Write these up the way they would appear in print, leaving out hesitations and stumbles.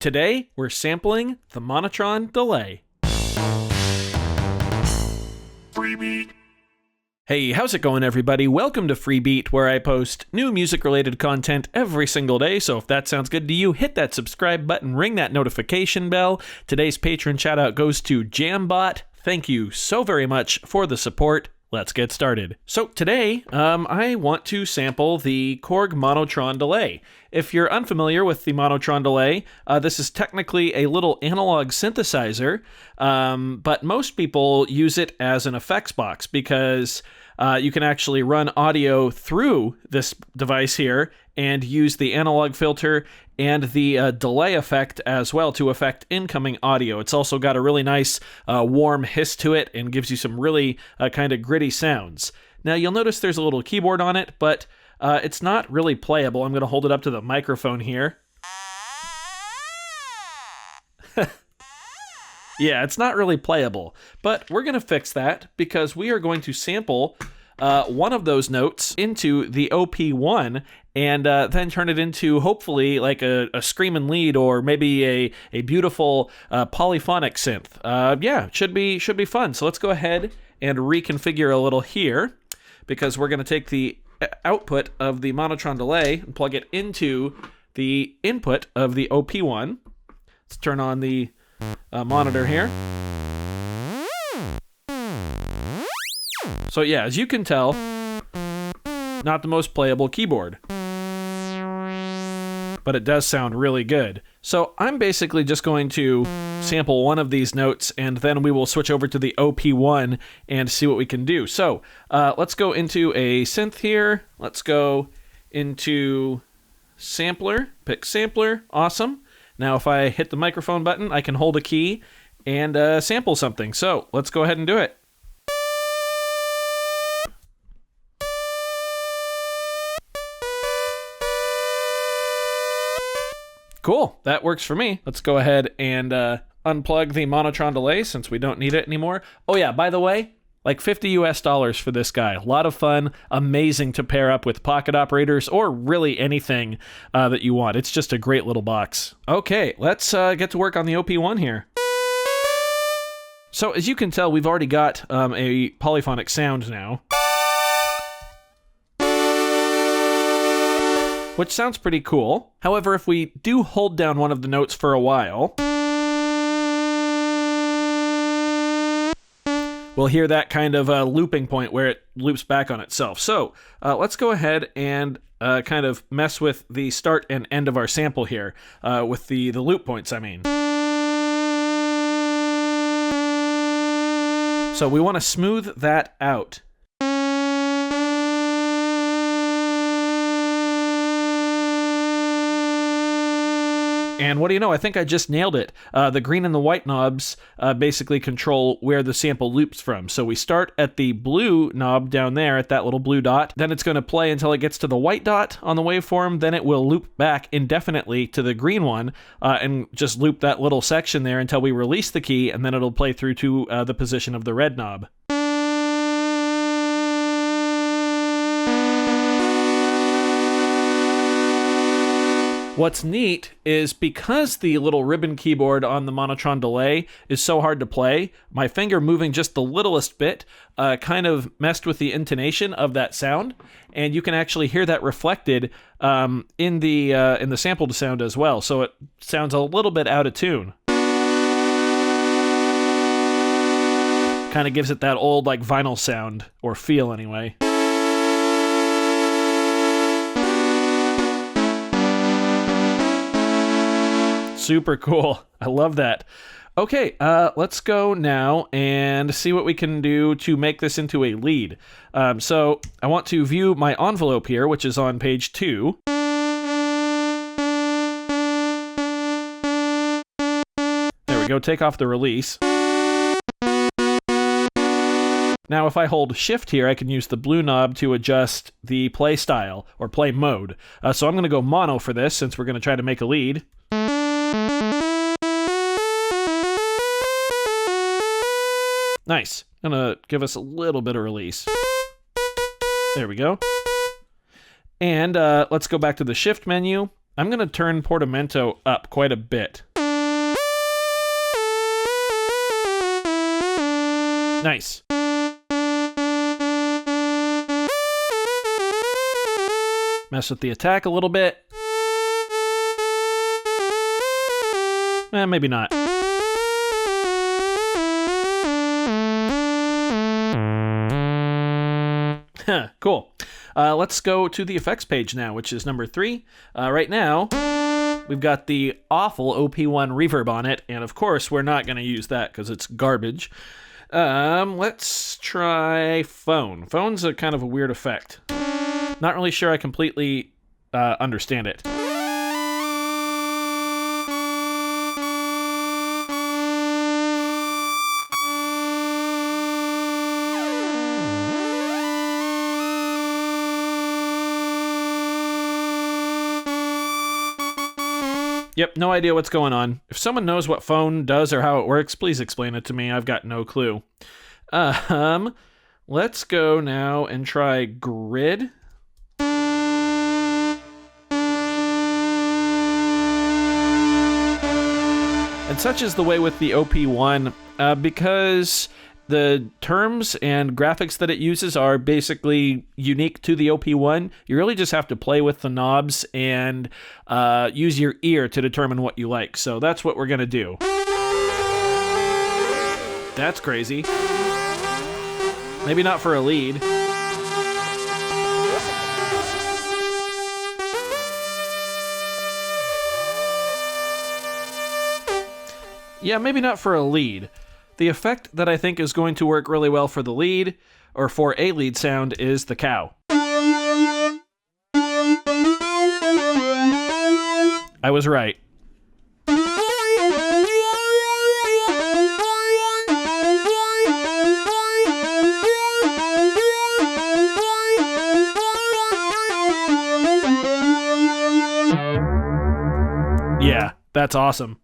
Today, we're sampling the Monotron Delay. Freebie. Hey, how's it going, everybody? Welcome to Freebeat, where I post new music-related content every single day, so if that sounds good to you, hit that subscribe button, ring that notification bell. Today's patron shout-out goes to Jambot. Thank you so very much for the support. Let's get started. So today, I want to sample the Korg Monotron Delay. If you're unfamiliar with the Monotron Delay, this is technically a little analog synthesizer, but most people use it as an effects box because you can actually run audio through this device here and use the analog filter and the delay effect as well to affect incoming audio. It's also got a really nice warm hiss to it and gives you some really kind of gritty sounds. Now you'll notice there's a little keyboard on it, but it's not really playable. I'm going to hold it up to the microphone here. Yeah, it's not really playable, but we're going to fix that because we are going to sample one of those notes into the OP1 and then turn it into hopefully like a screaming lead or maybe a beautiful polyphonic synth. Yeah, should be fun. So let's go ahead and reconfigure a little here because we're going to take the output of the Monotron Delay and plug it into the input of the OP1. Let's turn on the monitor here. So yeah, as you can tell, not the most playable keyboard, but it does sound really good. So I'm basically just going to sample one of these notes and then we will switch over to the OP1 and see what we can do. So let's go into a synth here. Let's go into sampler, pick sampler, awesome. Now if I hit the microphone button, I can hold a key and sample something. So let's go ahead and do it. Cool, that works for me. Let's go ahead and unplug the Monotron Delay since we don't need it anymore. Oh yeah, by the way, like $50 US for this guy. A lot of fun, amazing to pair up with pocket operators or really anything that you want. It's just a great little box. Okay, let's get to work on the OP1 here. So as you can tell, we've already got a polyphonic sound now, which sounds pretty cool. However, if we do hold down one of the notes for a while, we'll hear that kind of looping point where it loops back on itself. So let's go ahead and kind of mess with the start and end of our sample here, with the loop points, I mean. So we want to smooth that out. And what do you know? I think I just nailed it. The green and the white knobs basically control where the sample loops from. So we start at the blue knob down there at that little blue dot. Then it's going to play until it gets to the white dot on the waveform. Then it will loop back indefinitely to the green one and just loop that little section there until we release the key. And then it'll play through to the position of the red knob. What's neat is because the little ribbon keyboard on the Monotron Delay is so hard to play, my finger moving just the littlest bit kind of messed with the intonation of that sound, and you can actually hear that reflected in the sampled sound as well, so it sounds a little bit out of tune. Kind of gives it that old like vinyl sound, or feel anyway. Super cool. I love that. Okay, let's go now and see what we can do to make this into a lead. So I want to view my envelope here, which is on page 2. There we go, take off the release. Now if I hold shift here, I can use the blue knob to adjust the play style or play mode. So I'm going to go mono for this since we're going to try to make a lead. Nice. Gonna give us a little bit of release. There we go. And let's go back to the shift menu I'm going to turn portamento up quite a bit. Nice. Mess with the attack a little bit. Maybe not. Cool. Let's go to the effects page now, which is number 3. Right now, we've got the awful OP1 reverb on it, and of course, we're not going to use that because it's garbage. Let's try phone. Phone's a kind of a weird effect. Not really sure I completely understand it. Yep, no idea what's going on. If someone knows what phone does or how it works, please explain it to me. I've got no clue. Let's go now and try grid. And such is the way with the OP1, because the terms and graphics that it uses are basically unique to the OP1. You really just have to play with the knobs and use your ear to determine what you like. So that's what we're going to do. That's crazy. Maybe not for a lead. Yeah, maybe not for a lead. The effect that I think is going to work really well for the lead, or for a lead sound, is the cow. I was right. Yeah, that's awesome.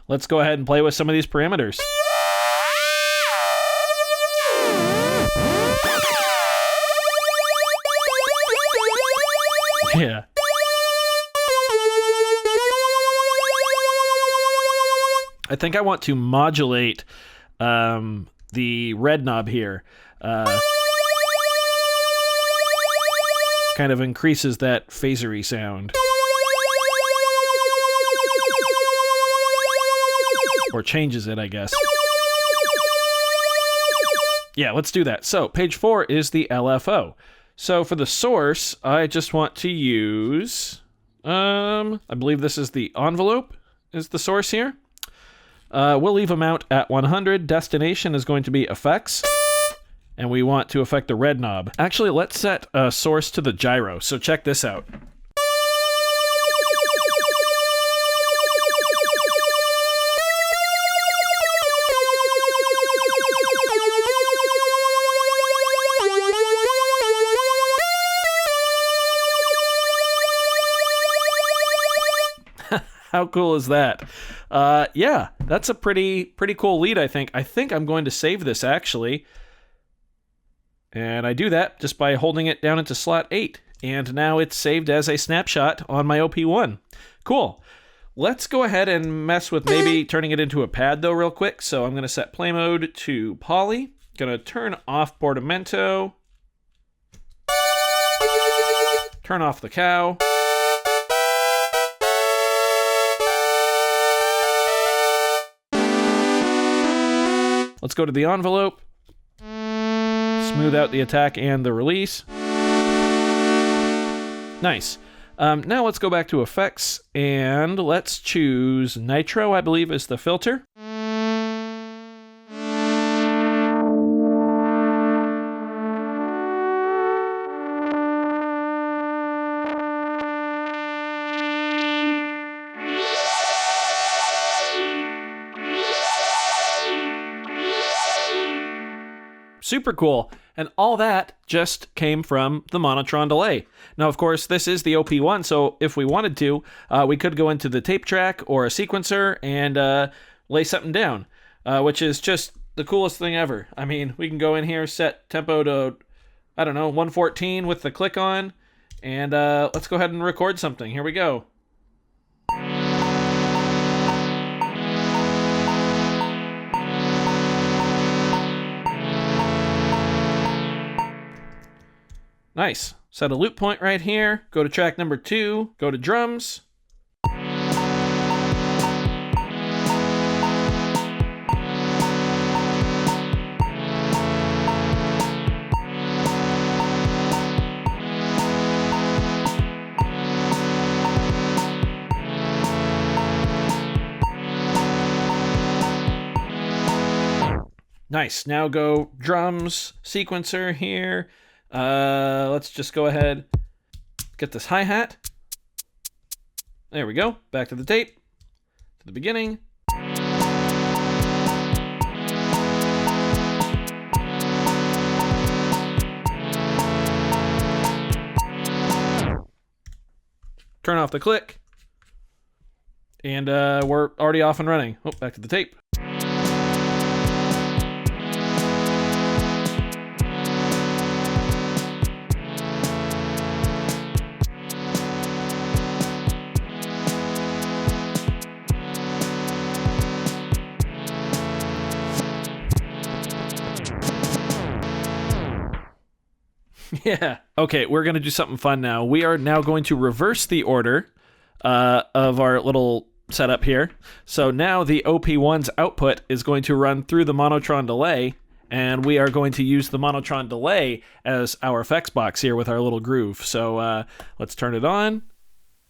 Let's go ahead and play with some of these parameters. Yeah. I think I want to modulate the red knob here. Kind of increases that phasery sound. Or changes it, I guess. Yeah, let's do that. So, page 4 is the LFO. So, for the source, I just want to use... I believe this is the envelope, is the source here. We'll leave them out at 100. Destination is going to be effects. And we want to affect the red knob. Actually, let's set a source to the gyro. So, check this out. How cool is that? Yeah, that's a pretty cool lead, I think. I think I'm going to save this, actually. And I do that just by holding it down into slot 8. And now it's saved as a snapshot on my OP1. Cool. Let's go ahead and mess with maybe turning it into a pad, though, real quick. So I'm going to set play mode to poly. Going to turn off portamento. Turn off the cow. Let's go to the envelope, smooth out the attack and the release. Nice. Now let's go back to effects and let's choose nitro, I believe is the filter. Super cool. And all that just came from the Monotron Delay. Now, of course, this is the OP1, so if we wanted to, we could go into the tape track or a sequencer and lay something down, which is just the coolest thing ever. I mean, we can go in here, set tempo to, I don't know, 114 with the click on, and let's go ahead and record something. Here we go. Nice. Set a loop point right here. Go to track number 2. Go to drums. Nice. Now go drums, sequencer here. Let's just go ahead, get this hi-hat. There we go. Back to the tape, to the beginning. Turn off the click. And we're already off and running. Oh, back to the tape. Yeah. Okay, we're going to do something fun now. We are now going to reverse the order of our little setup here. So now the OP1's output is going to run through the Monotron Delay, and we are going to use the Monotron Delay as our effects box here with our little groove. So let's turn it on.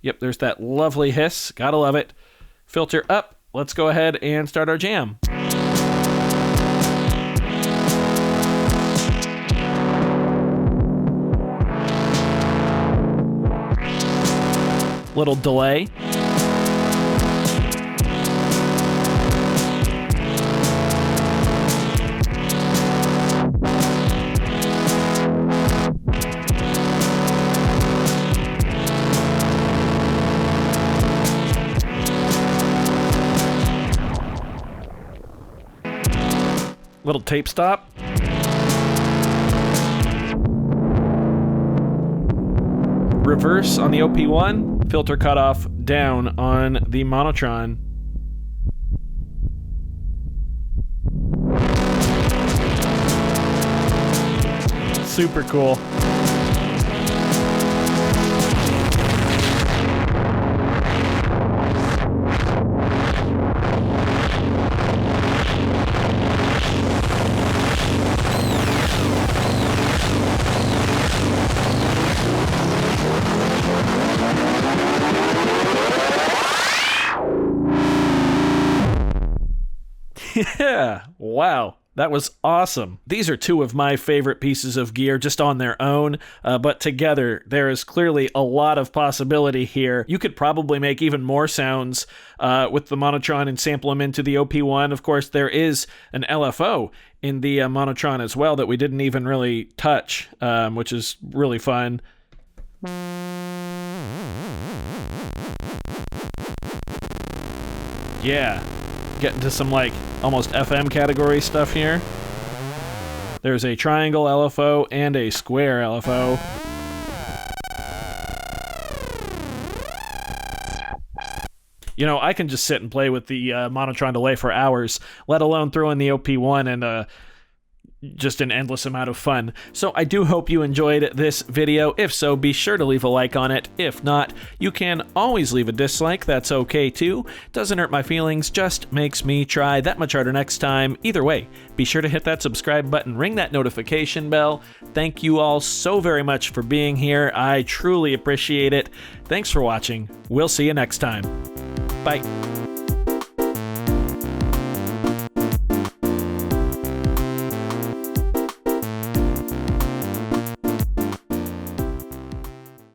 Yep, there's that lovely hiss. Gotta love it. Filter up. Let's go ahead and start our jam. Little delay. Little tape stop. Reverse on the OP1. Filter cutoff down on the Monotron. Super cool. Yeah, wow. That was awesome. These are two of my favorite pieces of gear just on their own, but together there is clearly a lot of possibility here. You could probably make even more sounds with the Monotron and sample them into the OP1. Of course, there is an LFO in the Monotron as well that we didn't even really touch, which is really fun. Yeah. Getting to some like almost FM category stuff here. There's a triangle LFO and a square LFO. You know, I can just sit and play with the Monotron Delay for hours, let alone throw in the OP1 and just an endless amount of fun. So I do hope you enjoyed this video. If so, be sure to leave a like on it. If not, you can always leave a dislike. That's okay too. Doesn't hurt my feelings, just makes me try that much harder next time. Either way, be sure to hit that subscribe button, ring that notification bell. Thank you all so very much for being here. I truly appreciate it. Thanks for watching. We'll see you next time. Bye.